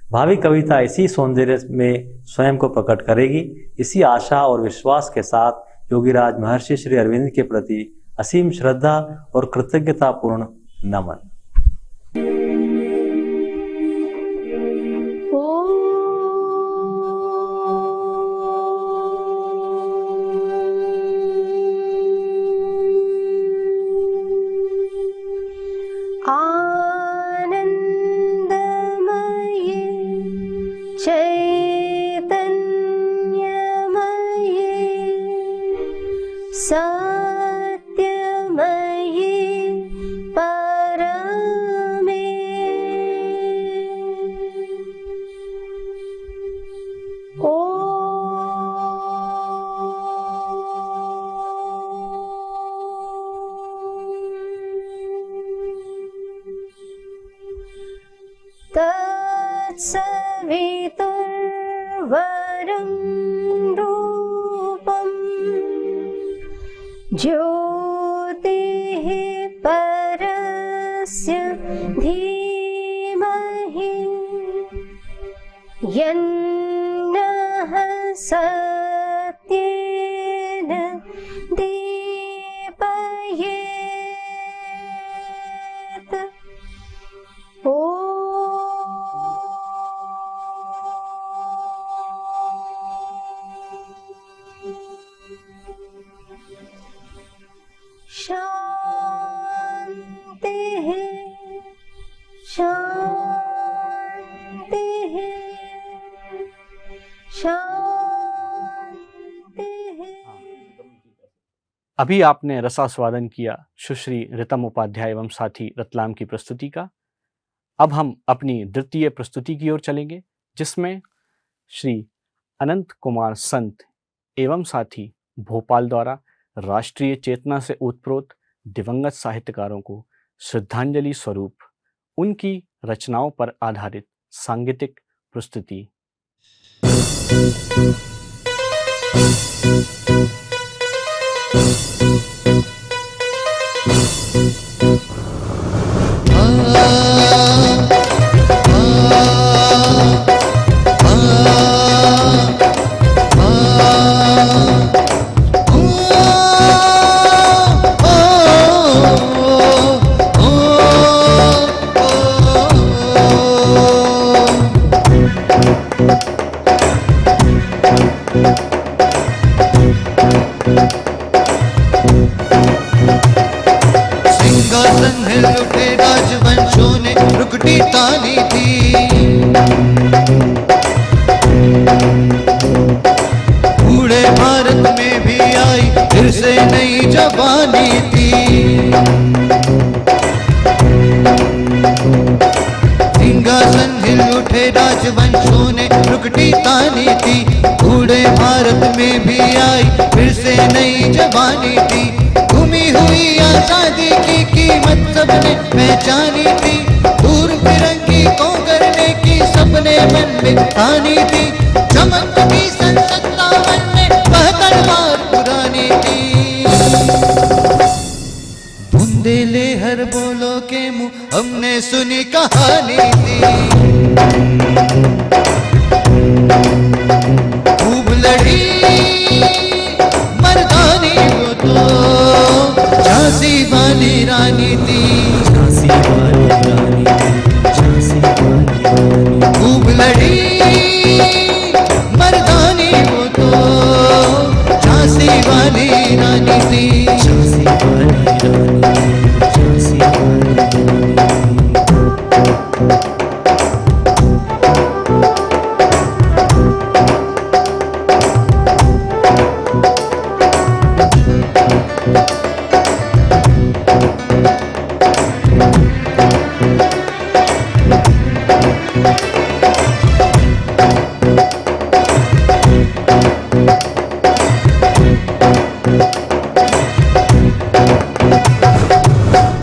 भावी कविता इसी सौंदर्य में स्वयं को प्रकट करेगी। इसी आशा और विश्वास के साथ योगीराज महर्षि श्री अरविंद के प्रति असीम श्रद्धा और कृतज्ञतापूर्ण नमन। तत्सवितुर्वरं रूपं ज्योतिः परस्य धीमहि यन्नः सत्येन दीपयेत्। शान्तिः शान्तिः शान्तिः। अभी आपने रसास्वादन किया सुश्री ऋतम उपाध्याय एवं साथी रतलाम की प्रस्तुति का। अब हम अपनी द्वितीय प्रस्तुति की ओर चलेंगे, जिसमें श्री अनंत कुमार संत एवं साथी भोपाल द्वारा राष्ट्रीय चेतना से ओतप्रोत दिवंगत साहित्यकारों को श्रद्धांजलि स्वरूप उनकी रचनाओं पर आधारित सांगीतिक प्रस्तुति। सिंहासन हिल उठे राजवंशों ने रुकटी तानी थी। बूढ़े भारत में भी आई फिर से नई जवानी थी। सिंहासन हिल उठे राजवंशों ने रुकटी तानी थी। बूढ़े भारत में भी आई फिर से नई जवानी थी। घूमी हुई आजादी की कीमत सबने पहचानी थी। पूर्व फिरंगी को करने की सबने मन में ठानी थी। चमकती सन 57 में वह तलवार पुरानी थी। बुंदेले हर बोलो के मुंह हमने सुनी कहानी थी। खूब लड़ी मर्दानी वो तो झांसी वाली रानी थी। झांसी वाली रानी, झांसी वाली रानी। खूब लड़ी मर्दानी वो तो झांसी वाली रानी थी। झांसी वाली रानी, झांसी वाली रानी।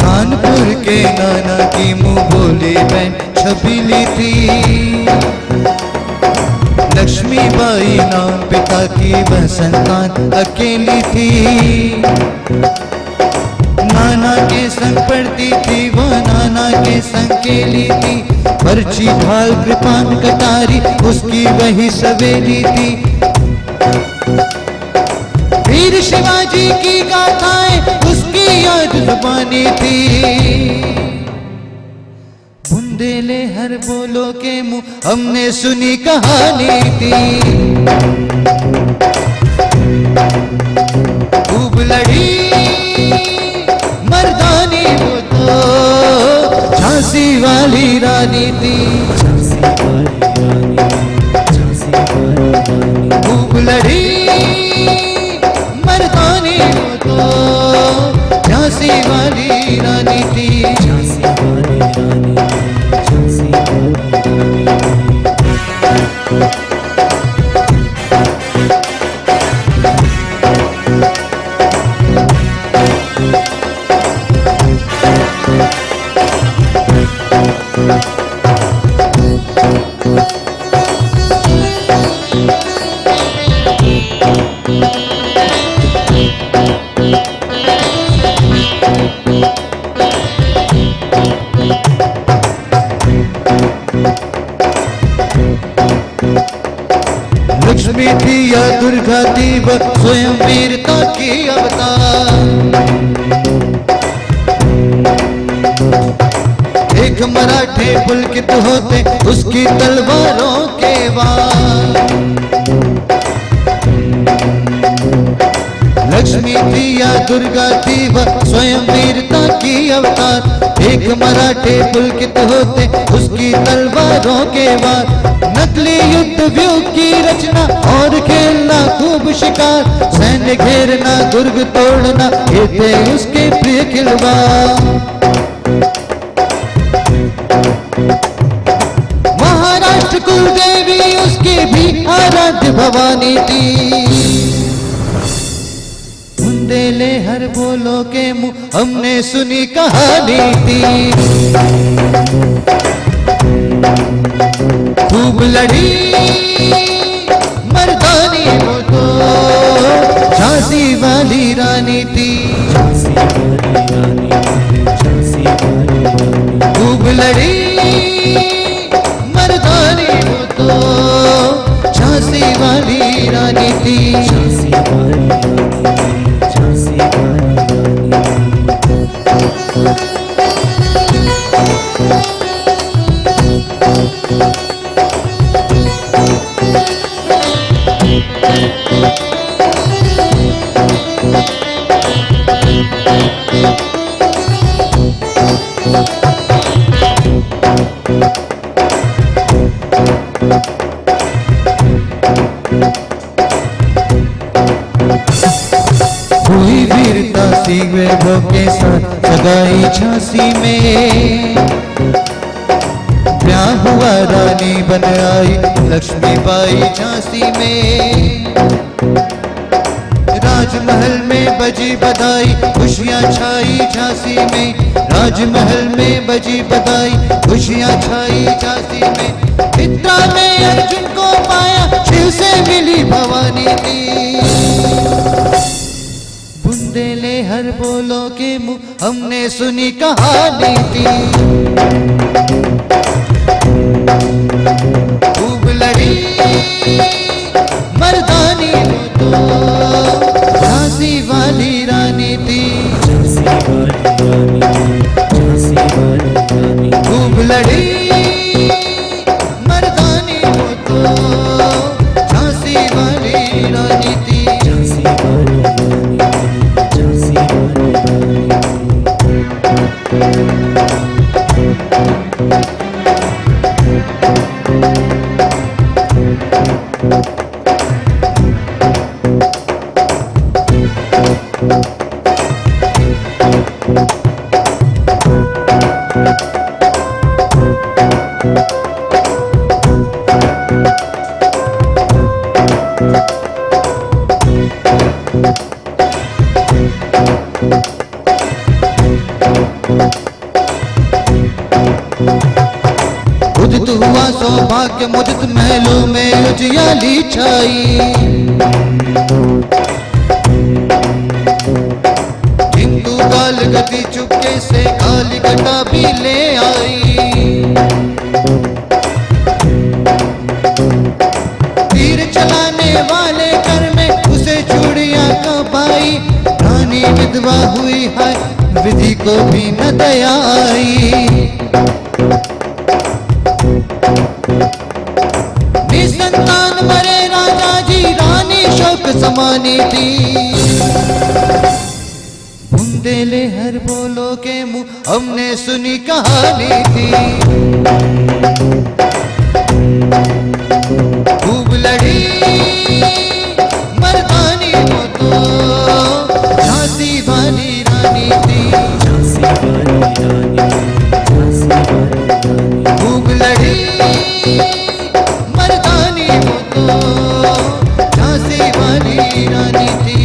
कानपुर के नाना की मुंह बोली बहन छबीली थी। लक्ष्मीबाई नाम पिता की वह संतान अकेली थी। नाना के संग पढ़ती थी वो नाना के संग केली थी। पर्ची ढाल कृपान कटारी उसकी वही सवेली थी। वीर शिवाजी की गाथाएं उसकी याद जुबानी थी। बुंदेले हर बोलो के मुंह हमने सुनी कहानी थी। खूब लड़ी मर्दानी वो तो झांसी वाली रानी थी। झांसी वाली रानी, झांसी वाली रानी। खूब लड़ी मर्दानी वो तो झांसी वाली रानी थी। झांसी वाली रानी, झांसी वाली रानी। लक्ष्मी थी या दुर्गा थी वह स्वयं वीरता की अवतार। एक मराठे पुलकित होते उसकी तलवारों के वार। लक्ष्मी थी या दुर्गा थी वह स्वयं वीरता की अवतार। एक मराठे पुलकित होते उसकी तलवारों के वार। नकली युद्ध व्यूह की रचना और खेलना खूब शिकार। सैन्य घेरना दुर्ग तोड़ना ये थे उसके प्रिय खिलवाड़। महाराष्ट्र कुलदेवी उसकी भी आराध्य भवानी थी। बुंदेले हर बोलो के मुंह हमने सुनी कहानी थी। खूब लड़ी मर्दानी वो तो झांसी वाली रानी थी। झांसी वाली रानी, साथ सगाई झांसी में, ब्याह हुआ रानी बन आई लक्ष्मीबाई झांसी में। राजमहल में बजी बधाई खुशियां छाई झांसी में, राजमहल में बजी बधाई खुशियां छाई झांसी में। चित्रा ने अर्जुन को पाया शिव से मिली भवानी थी, बुंदेले हर बोलो के मुंह हमने सुनी कहानी थी। खूब लड़ी मर्दानी वो तो झांसी वाली रानी थी, खूब लड़ी मर्दानी वो तो झांसी वाली रानी थी। उदित हुआ सौभाग्य मुदित महलों में उजियाली छाई, किंतु काल गति चुपके से काली घटा भी ले आई। तीर चलाने वाले कर में उसे चूड़ियां कपाई, रानी विधवा हुई है विधि को भी न दया आई। निसंतान मरे राजा जी रानी शोक समानी थी, बुंदेले हर बोलो के मुंह हमने सुनी कहानी थी। खूब लड़ी मर्दानी वो तो झांसी वाली रानी थी, खूब लड़ी मर्दानी वो तो झांसी वाली रानी थी।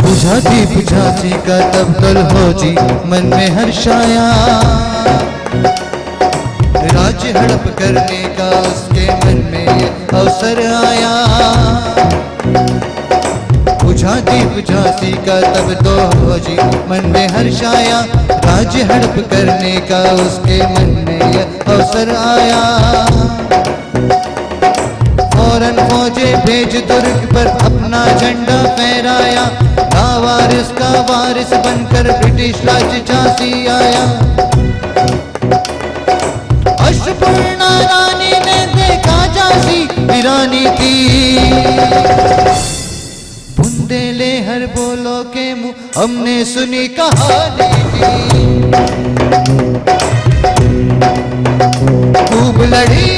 बुझा दीप झांसी का तब तल हो जी मन में हर्षाया, राज्य हड़प करने का उसके मन में ये अवसर आया। बुझा दीप झांसी का तब तो हो जी मन में हर्षाया, राज्य हड़प करने का उसके मन में ये अवसर आया। फौरन फौजे भेज दुर्ग पर अपना झंडा फहराया, वारिस का वारिस बनकर ब्रिटिश राज्य झांसी आया। अश्वपूर्णा रानी ने देखा झांसी वीरानी थी, बुंदेले हर बोलो के मुंह हमने सुनी कहानी थी। खूब लड़ी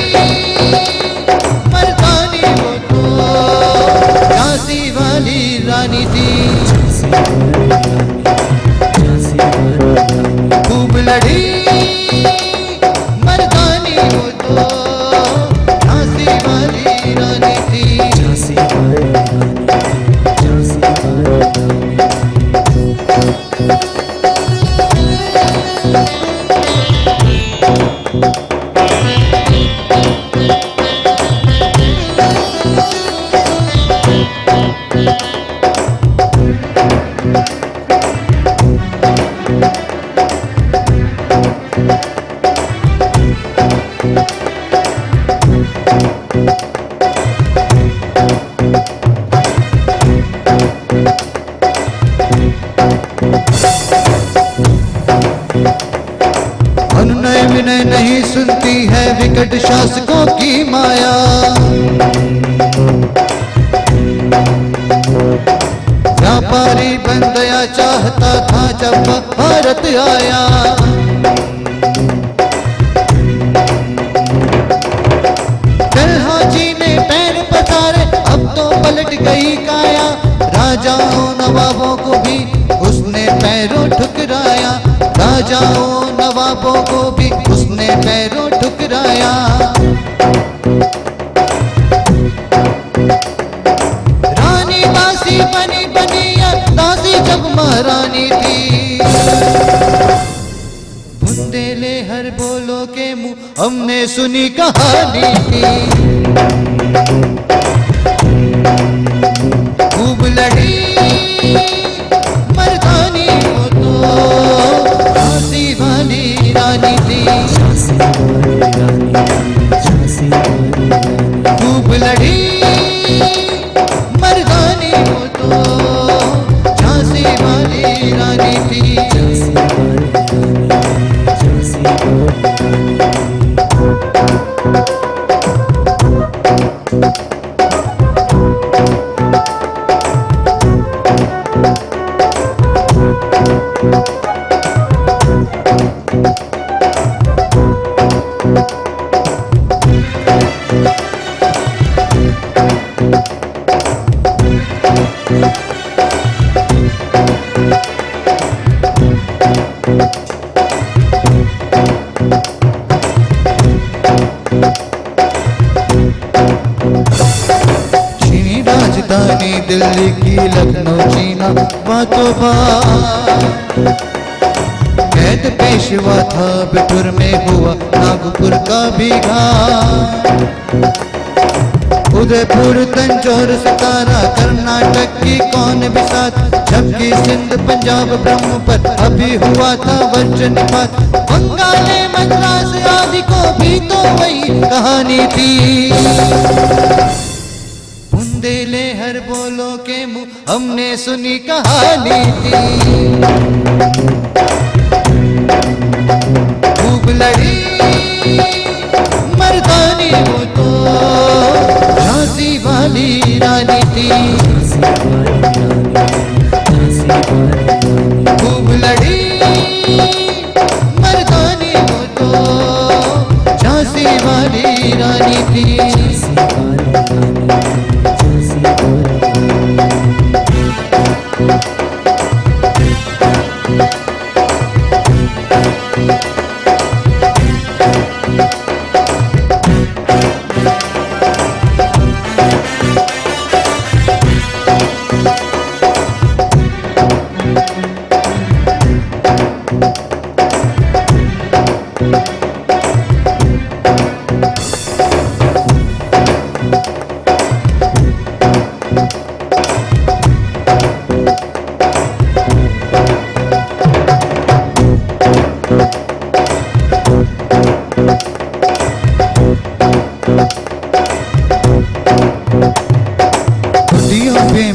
मर्दानी वो तो झांसी वाली रानी थी, खूब लड़ी मर्दानी वो तो झांसी वाली रानी थी। आया। जी ने पैर पसारे, अब तो पलट गई काया। राजाओं नवाबों को भी उसने पैरों ठुकराया। राजाओं नवाबों को भी उसने पैरों ठुकराया। रानी दासी बनी बनी या दासी जब महारानी थी। बुंदेले हर बोलो के मुंह हमने सुनी कहानी थी। खूब लड़ी मर्दानी वो तो झांसी वाली रानी थी। खूब लड़ी मर्दानी वो तो झांसी वाली रानी थी। चीनी राजधानी दिल्ली की लखनऊ चीना बातों बात। कैद पेशवा था बिठुर में हुआ नागपुर का भी घाट। उदयपुर तंजौर सतारा कर्नाटक की कौन भी साथ। जबकि सिंध पंजाब ब्रह्म पर अभी हुआ था वज्रपात। बंगाले मद्रास आदि को भी तो वही कहानी थी। बुंदेले हर बोलो के मुंह हमने सुनी कहानी थी। खूब लड़ी मर्दानी वो तो झांसी वाली रानी थी। खूब लड़ी मर्दानी वो तो झांसी वाली रानी थी।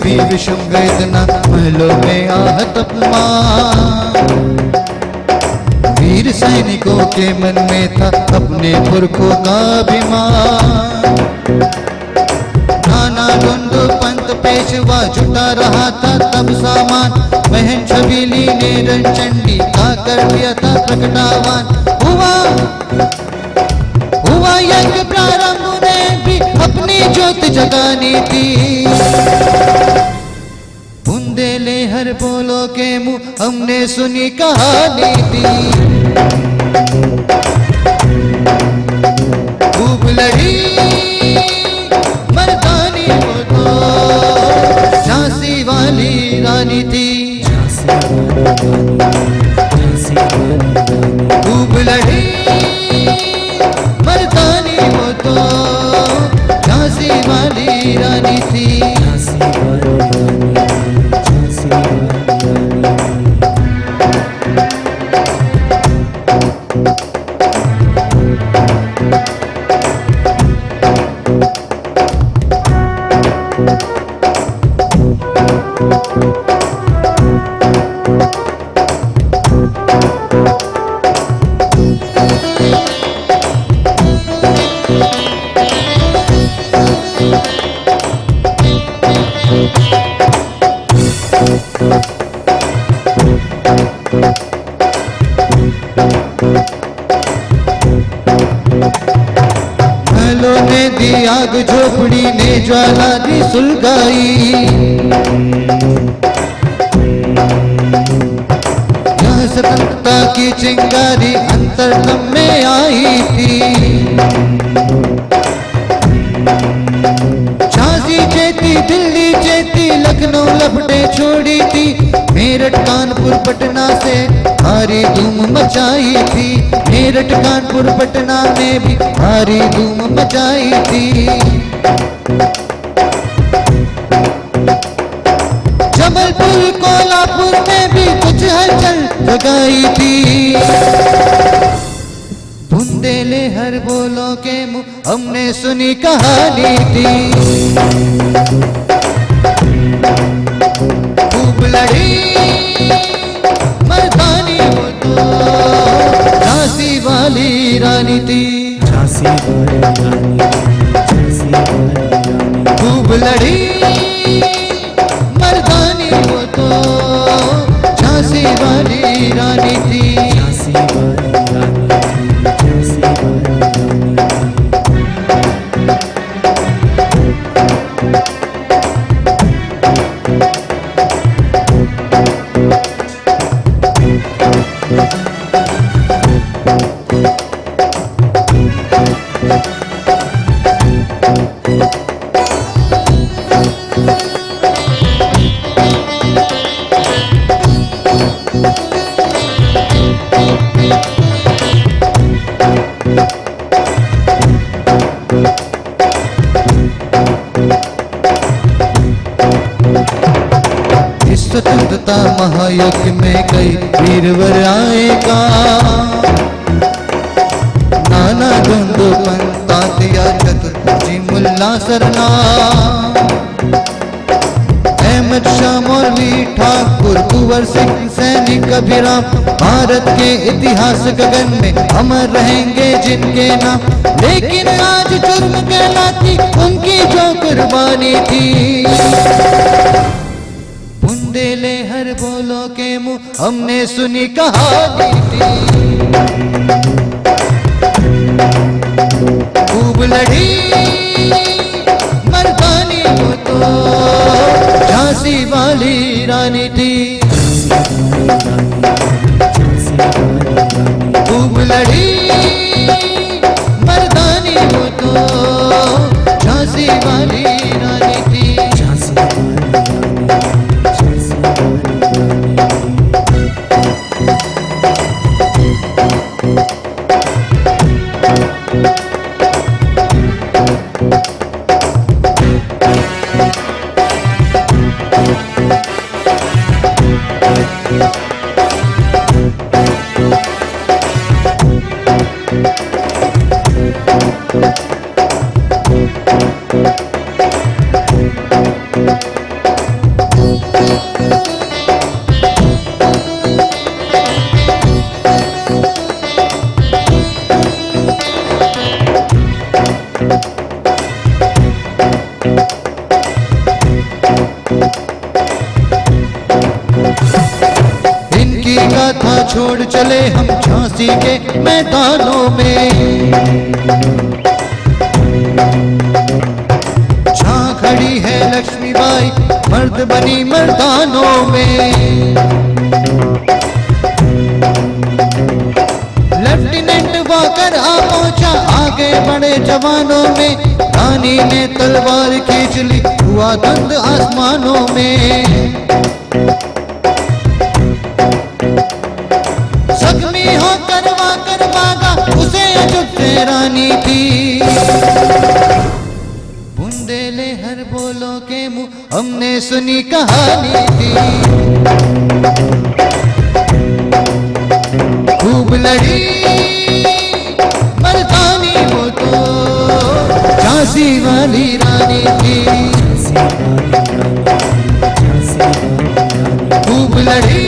भी विषम वेदना महलों में आहत अपमान। वीर सैनिकों के मन में था अपने पुरखों का अभिमान। नाना डुंडू पंत पेशवा जुटा रहा था तब सामान। बहन छबीली ने रणचंडी का कर दिया था प्रकटावान। हुआ यज्ञ प्रारंभ ने भी अपनी ज्योत जगानी थी। बुंदेले हर बोलो के मुंह हमने सुनी कहानी थी। खूब लड़ी मर्दानी वो तो झांसी वाली रानी थी। खूब लड़ी मर्दानी वो तो झांसी वाली रानी थी। ही ने ज्वाला दी सुलगाई। यह स्वतंत्रता की चिंगारी अंतरतम में आई थी। झांसी चेती, दिल्ली चेती, लखनऊ लपटे छोड़ी थी। मेरठ कानपुर पटना से भारी धूम मचाई थी। मेरठ कानपुर पटना में भी भारी धूम मचाई थी। जबलपुर कोल्हापुर में भी कुछ हलचल जगाई थी। बुंदेले हर बोलों के मुंह हमने सुनी कहानी थी। खूब लड़ी मर्दानी वो तो झांसी वाली रानी थी। झांसी वाली रानी, झांसी वाली रानी, खूब लड़ी मर्दानी वो तो झांसी वाली रानी थी। झांसी वाली रानी, झांसी वाली रानी। इस स्वतंत्रता महायज्ञ में कई वीरवर आएगा। नाना धुंधु पंतातिया चतुर्जी मुल्ला सरना, अहमद शाह मौलवी ठाकुर कुंवर सिंह सैनिक अभिराम। भारत के इतिहास गगन में अमर रहेंगे जिनके नाम। लेकिन आज जुर्म कहलाती उनकी जो कुर्बानी थी। बुंदेले हर बोलों के मुंह हमने सुनी कहानी थी। खूब लड़ी मर्दानी वो तो झांसी वाली रानी थी। खूब लड़ी मर्दानी वो तो झांसी वाली रानी थी। झांसी वाली रानी, झांसी वाली रानी। इनकी गाथा छोड़ चले हम झांसी के मैदानों में। जहाँ खड़ी है लक्ष्मीबाई मर्द बनी मर्दानों में। लेफ्टिनेंट वाकर आ पहुंचा आगे बड़े जवानों में। रानी ने तलवार खींच ली हुआ धुंध आसमानों में। जख्मी होकर वाकर भागा उसे अजब से रानी थी। बुंदेले हर बोलों के मुंह हमने सुनी कहानी थी। खूब लड़ी मर्दानी वो तो झांसी वाली रानी थी। खूब लड़ी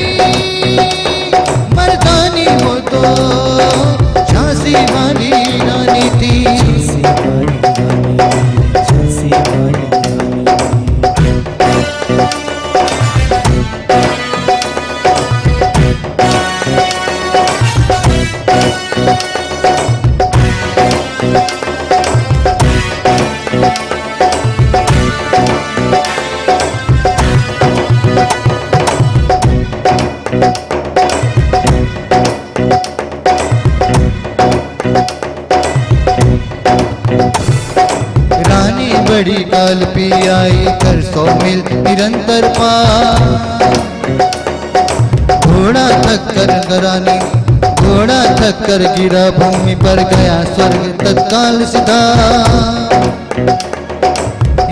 मर्दानी वो तो झांसी वाली रानी थी। बड़ी काल पी आई कर 100 मील निरंतर पार। घोड़ा थक कर घरानी, घोड़ा थक कर गिरा भूमि पर, गया स्वर्ग तत्काल सिधा।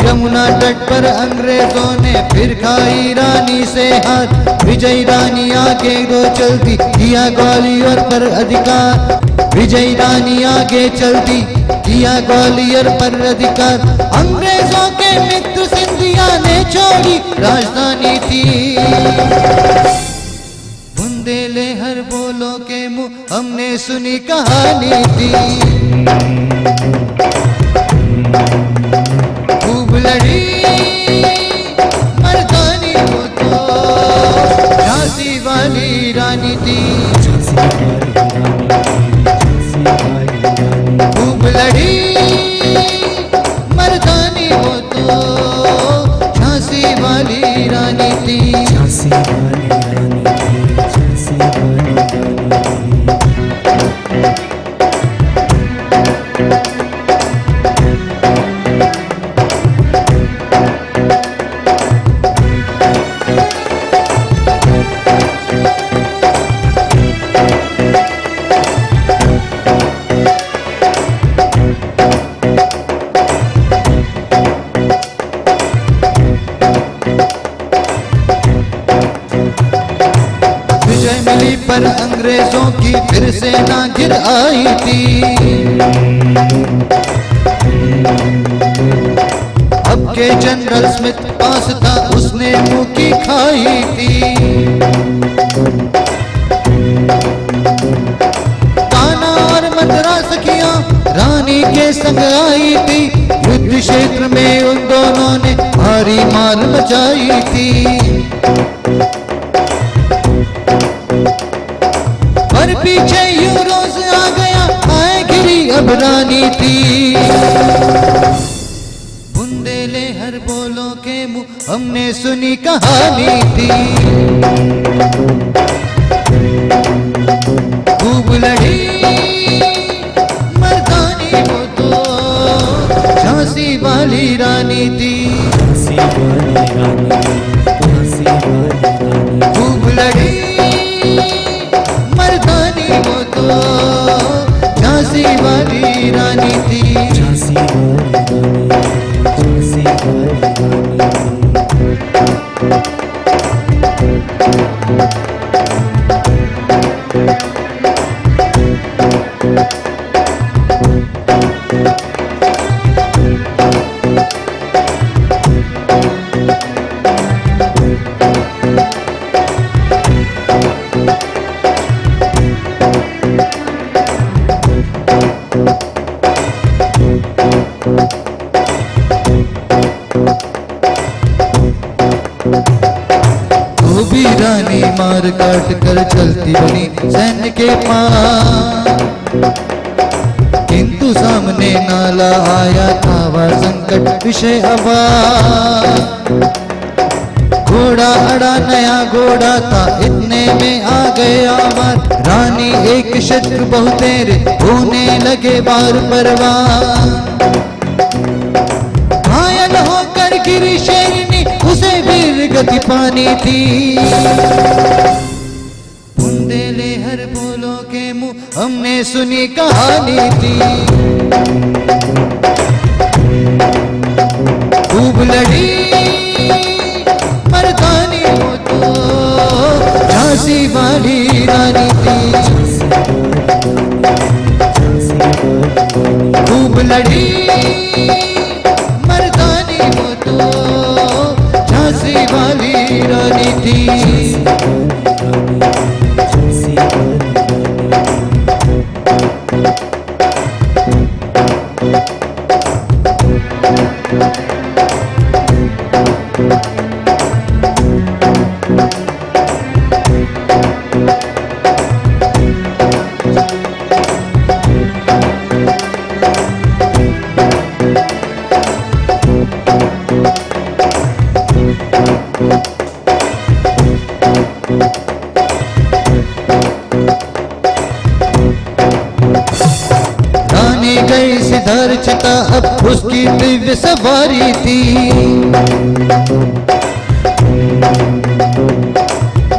यमुना तट पर अंग्रेजों ने फिर खाई रानी से हाथ, विजयी रानी आगे दो चलती, किया ग्वालियर पर अधिकार। विजयी रानी आगे चलती, किया ग्वालियर पर अधिकार। अंग्रेजों के मित्र सिंधिया ने छोड़ी राजधानी थी। बुंदेलहर बोलो के मुंह हमने सुनी कहानी थी। खूब लड़ी मर्दानी वो तो झांसी वाली रानी थी। खूब लड़ी मर्दानी वो तो झांसी वाली रानी थी। पर अंग्रेजों की फिर सेना गिर आई थी। अब के जनरल स्मिथ पास था, उसने मुंह की खाई थी। कान्हा और मद्रा सखियां रानी के संग आई थी। युद्ध क्षेत्र में उन दोनों ने भारी मार मचाई थी। पर पीछे यूरोज आ गया, आए गिरी अब रानी थी। बुंदेलहर बोलो के मुंह हमने सुनी कहानी थी। खूब लड़ी मर्दानी वो तो झांसी वाली रानी थी। खूब लड़ी मर्दानी वो तो झांसी वाली रानी थी। धोबी रानी मार काट कर चलती बनी सैन्य के पास, किंतु सामने नाला आया था वह संकट विषय आवाज। घोड़ा अड़ा नया घोड़ा था, इतने में आ गए आवाज। रानी एक शत्रु बहुतेरे होने लगे बार परवार। घायल होकर गिरी शेरनी, उसे वीर गति पानी थी। बुंदेलहर बोलो के मुंह हमने सुनी कहानी थी। खूब लड़ी मर्दानी वो तो झांसी वाली रानी थी। खूब लड़ी मर्दानी वो तो झांसी वाली रानी थी। की दिव्य सवारी थी।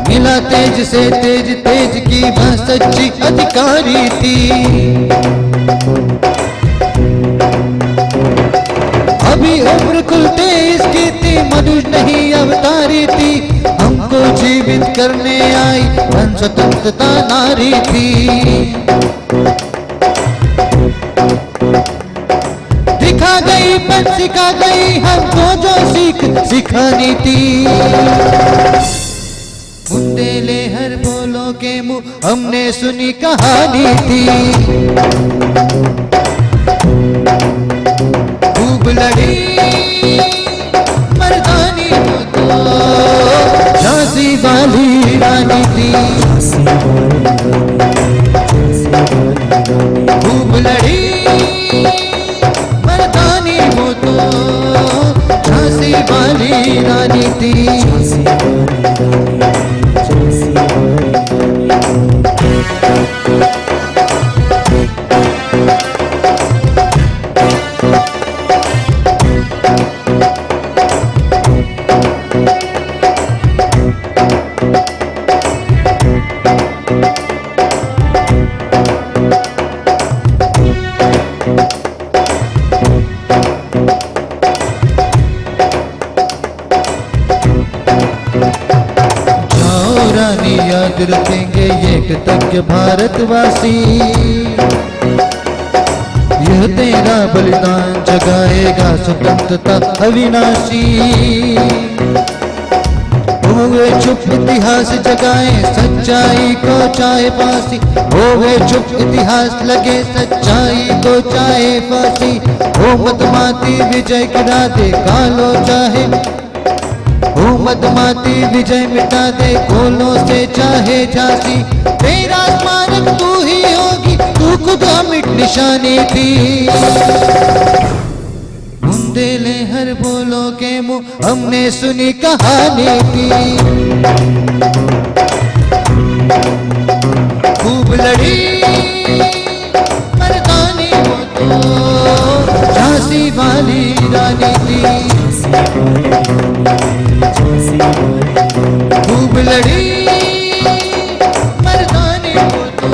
मिला तेज से तेज, तेज की वह सच्ची अधिकारी थी। अभी उम्र खुलते इसकी थी, मनुष्य नहीं अवतारी थी। हमको जीवित करने आई धन स्वतंत्रता नारी थी। दिखा गई पन सिखा गई हमको जो सीख सिखानी थी। बुंदेले हर बोलों के मुंह हमने सुनी कहानी थी। खूब लड़ी मर्दानी वो तो झांसी वाली रानी थी। झांसी वाली रानी, खूब लड़ी मर्दानी वो तो झांसी वाली रानी थी। झांसी वाली रानी, झांसी वाली रानी। जाओ रानी याद रखेंगे ये कृतज्ञ भारतवासी। यह तेरा बलिदान जगाएगा स्वतंत्रता अविनाशी। होवे चुप इतिहास जगाए सच्चाई को चाहे फांसी। होवे चुप इतिहास लगे सच्चाई को चाहे फांसी। हो मत माती विजय गिरा दे कालो चाहे। हो मत माती विजय मिटा दे कोलों से चाहे झांसी। तेरा स्मारक तू ही होगी, तू खुद अमिट निशानी थी। बुंदेले हर बोलों के मुंह हमने सुनी कहानी थी। खूब लड़ी मर्दानी वो तो झांसी वाली रानी थी। झांसी वाली रानी, खूब लड़ी मर्दानी वो तो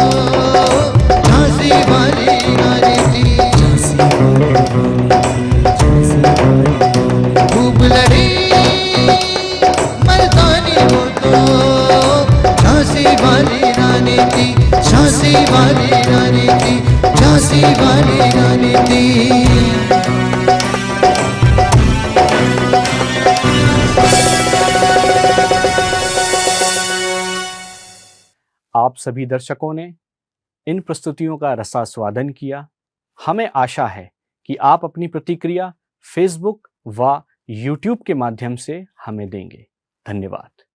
झांसी वाली रानी थी। झांसी वाली रानी, झांसी वाली रानी। खूब लड़ी मर्दानी वो तो झांसी वाली रानी थी। झांसी वाली रानी थी। झांसी वाली रानी थी। आप सभी दर्शकों ने इन प्रस्तुतियों का रसास्वादन किया। हमें आशा है कि आप अपनी प्रतिक्रिया फेसबुक व यूट्यूब के माध्यम से हमें देंगे। धन्यवाद।